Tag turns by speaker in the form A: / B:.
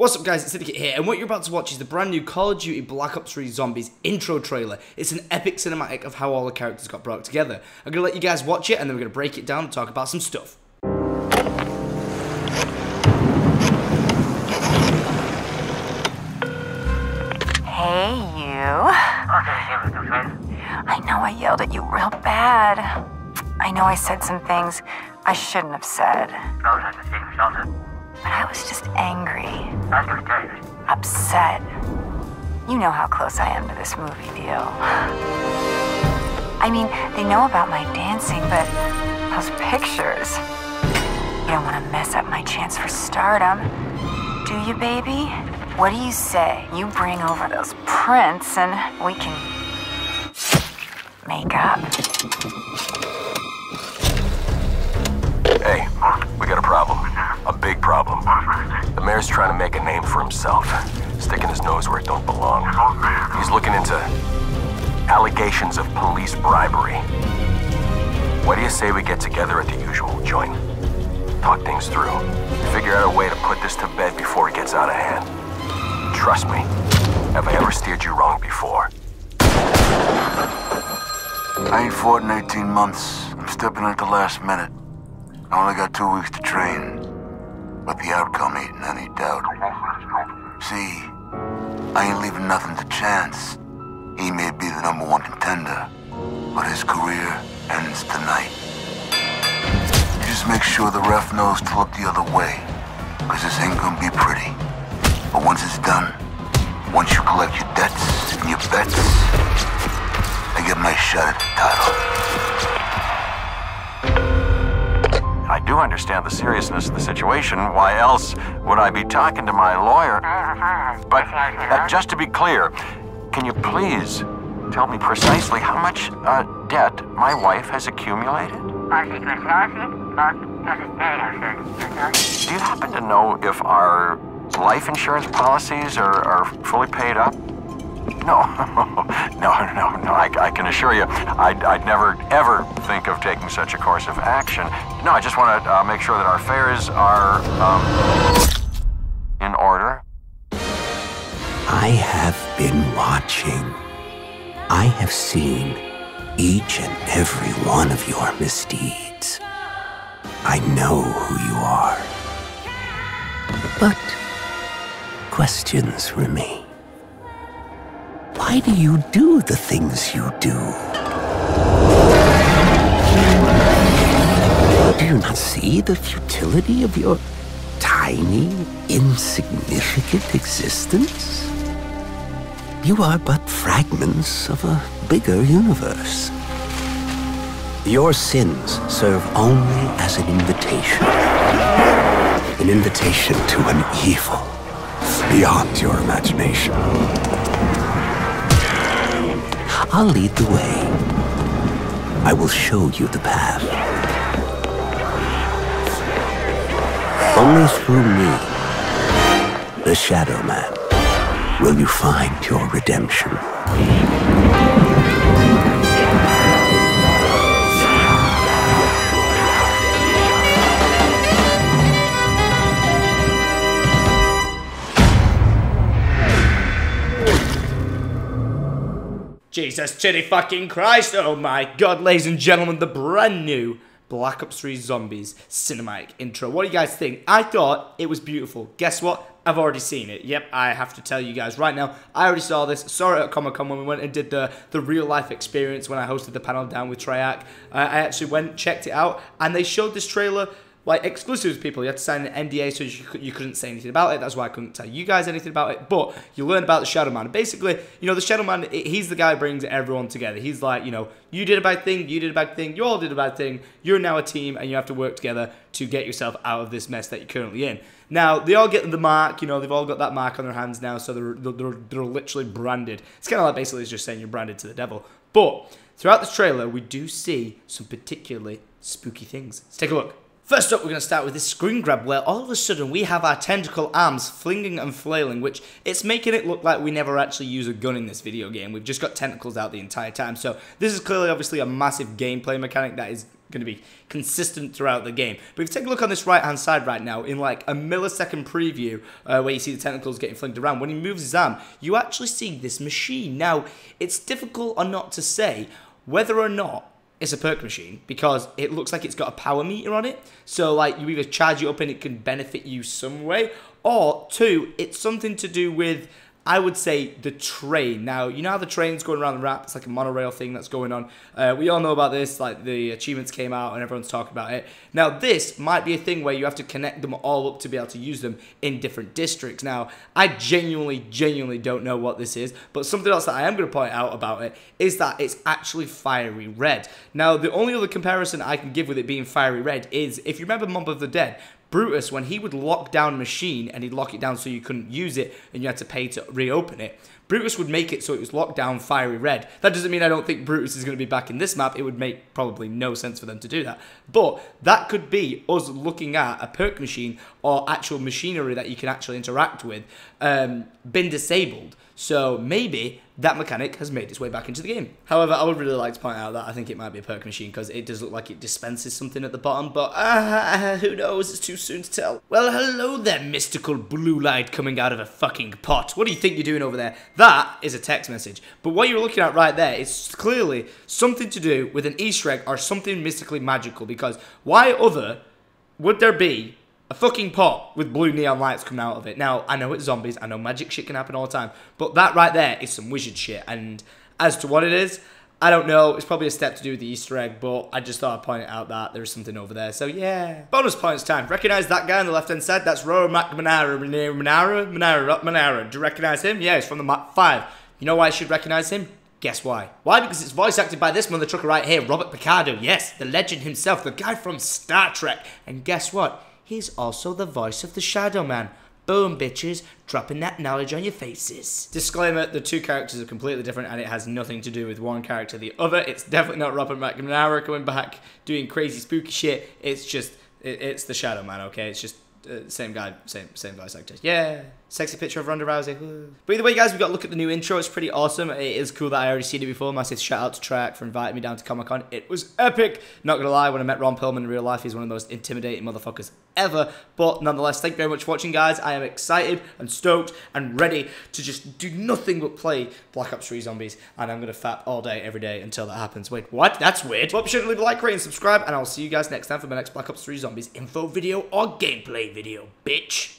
A: What's up guys, it's Syndicate here, and what you're about to watch is the brand new Call of Duty Black Ops 3 Zombies intro trailer. It's an epic cinematic of how all the characters got brought together. I'm going to let you guys watch it, and then we're going to break it down and talk about some stuff.
B: Hey, you. I know I yelled at you real bad. I know I said some things I shouldn't have said. But I was just angry. Upset. You know how close I am to this movie deal. I mean, they know about my dancing, but those pictures. You don't want to mess up my chance for stardom. Do you, baby? What do you say? You bring over those prints and we can make up.
C: Hey, we got a problem. A big problem. The mayor's trying to make a name for himself, sticking his nose where it don't belong. He's looking into allegations of police bribery. What do you say we get together at the usual joint? Talk things through. Figure out a way to put this to bed before it gets out of hand. Trust me, have I ever steered you wrong before?
D: I ain't fought in 18 months. I'm stepping at the last minute. I only got 2 weeks to train, but the outcome ain't in any doubt. See, I ain't leaving nothing to chance. He may be the #1 contender, but his career ends tonight. You just make sure the ref knows to look the other way, because this ain't gonna be pretty. But once it's done, once you collect your debts and your bets, I get my shot at the title.
C: I do understand the seriousness of the situation. Why else would I be talking to my lawyer? But just to be clear, can you please tell me precisely how much debt my wife has accumulated? Do you happen to know if our life insurance policies are fully paid up? No, no. I can assure you, I'd never, ever think of taking such a course of action. No, I just want to make sure that our affairs are, in order.
E: I have been watching. I have seen each and every one of your misdeeds. I know who you are. But questions remain. Why do you do the things you do? Do you not see the futility of your tiny, insignificant existence? You are but fragments of a bigger universe. Your sins serve only as an invitation to an evil beyond your imagination. I'll lead the way. I will show you the path. Only through me, the Shadow Man, will you find your redemption.
A: Jesus chitty fucking Christ, oh my god, ladies and gentlemen, the brand new Black Ops 3 Zombies cinematic intro. What do you guys think? I thought it was beautiful. Guess what? I've already seen it. Yep, I have to tell you guys right now, I already saw this. Saw it at Comic-Con when we went and did the real life experience when I hosted the panel down with Triac. I actually went, checked it out, and they showed this trailer like exclusive to people. You had to sign an NDA, so you couldn't say anything about it. That's why I couldn't tell you guys anything about it. But you learn about the Shadow Man. And basically, you know, the Shadow Man, he's the guy who brings everyone together. He's like, you know, you did a bad thing, you did a bad thing, you all did a bad thing. You're now a team, and you have to work together to get yourself out of this mess that you're currently in. Now, they all get the mark, you know, they've all got that mark on their hands now, so they're literally branded. It's kind of like basically just saying you're branded to the devil. But throughout this trailer, we do see some particularly spooky things. Let's take a look. First up, we're going to start with this screen grab where all of a sudden we have our tentacle arms flinging and flailing, which it's making it look like we never actually use a gun in this video game. We've just got tentacles out the entire time. So this is clearly obviously a massive gameplay mechanic that is going to be consistent throughout the game. But if you take a look on this right hand side right now, in like a millisecond preview where you see the tentacles getting flinged around, when he moves his arm, you actually see this machine. Now, it's difficult or not to say whether or not it's a perk machine, because it looks like it's got a power meter on it. So like you either charge it up and it can benefit you some way, or two, it's something to do with, I would say, the train. Now, you know how the train's going around the map? It's like a monorail thing that's going on. We all know about this, like the achievements came out and everyone's talking about it. Now, this might be a thing where you have to connect them all up to be able to use them in different districts. Now, I genuinely don't know what this is, but something else that I am going to point out about it is that it's actually fiery red. Now, the only other comparison I can give with it being fiery red is, if you remember Mob of the Dead, Brutus, when he would lock down a machine and he'd lock it down so you couldn't use it and you had to pay to reopen it, Brutus would make it so it was locked down fiery red. That doesn't mean I don't think Brutus is going to be back in this map. It would make probably no sense for them to do that. But that could be us looking at a perk machine or actual machinery that you can actually interact with been disabled. So maybe that mechanic has made its way back into the game. However, I would really like to point out that I think it might be a perk machine because it does look like it dispenses something at the bottom, but who knows, it's too soon to tell. Well, hello there, mystical blue light coming out of a fucking pot. What do you think you're doing over there? That is a text message. But what you're looking at right there is clearly something to do with an Easter egg or something mystically magical, because why other would there be a fucking pot with blue neon lights coming out of it? Now, I know it's zombies, I know magic shit can happen all the time, but that right there is some wizard shit, and as to what it is, I don't know. It's probably a step to do with the Easter egg, but I just thought I'd point out that there's something over there, so yeah. Bonus points time. Recognize that guy on the left-hand side? That's Roa Manara. Do you recognize him? Yeah, he's from the map 5. You know why I should recognize him? Guess why? Why? Because it's voice acted by this mother trucker right here, Robert Picardo. Yes, the legend himself, the guy from Star Trek. And guess what? He's also the voice of the Shadow Man. Boom, bitches. Dropping that knowledge on your faces. Disclaimer, the two characters are completely different and it has nothing to do with one character or the other. It's definitely not Robert McNamara coming back doing crazy spooky shit. It's just, it's the Shadow Man, okay? It's just same guy, same voice actor. Yeah. Sexy picture of Ronda Rousey. Woo. But either way, guys, we've got to look at the new intro. It's pretty awesome. It is cool that I already seen it before. Massive shout out to Trek for inviting me down to Comic-Con. It was epic. Not going to lie, when I met Ron Perlman in real life, he's one of the most intimidating motherfuckers ever. But nonetheless, thank you very much for watching, guys. I am excited and stoked and ready to just do nothing but play Black Ops 3 Zombies. And I'm going to fap all day, every day until that happens. Wait, what? That's weird. Well, be sure to leave a like, rate, and subscribe. And I'll see you guys next time for my next Black Ops 3 Zombies info video or gameplay video, bitch.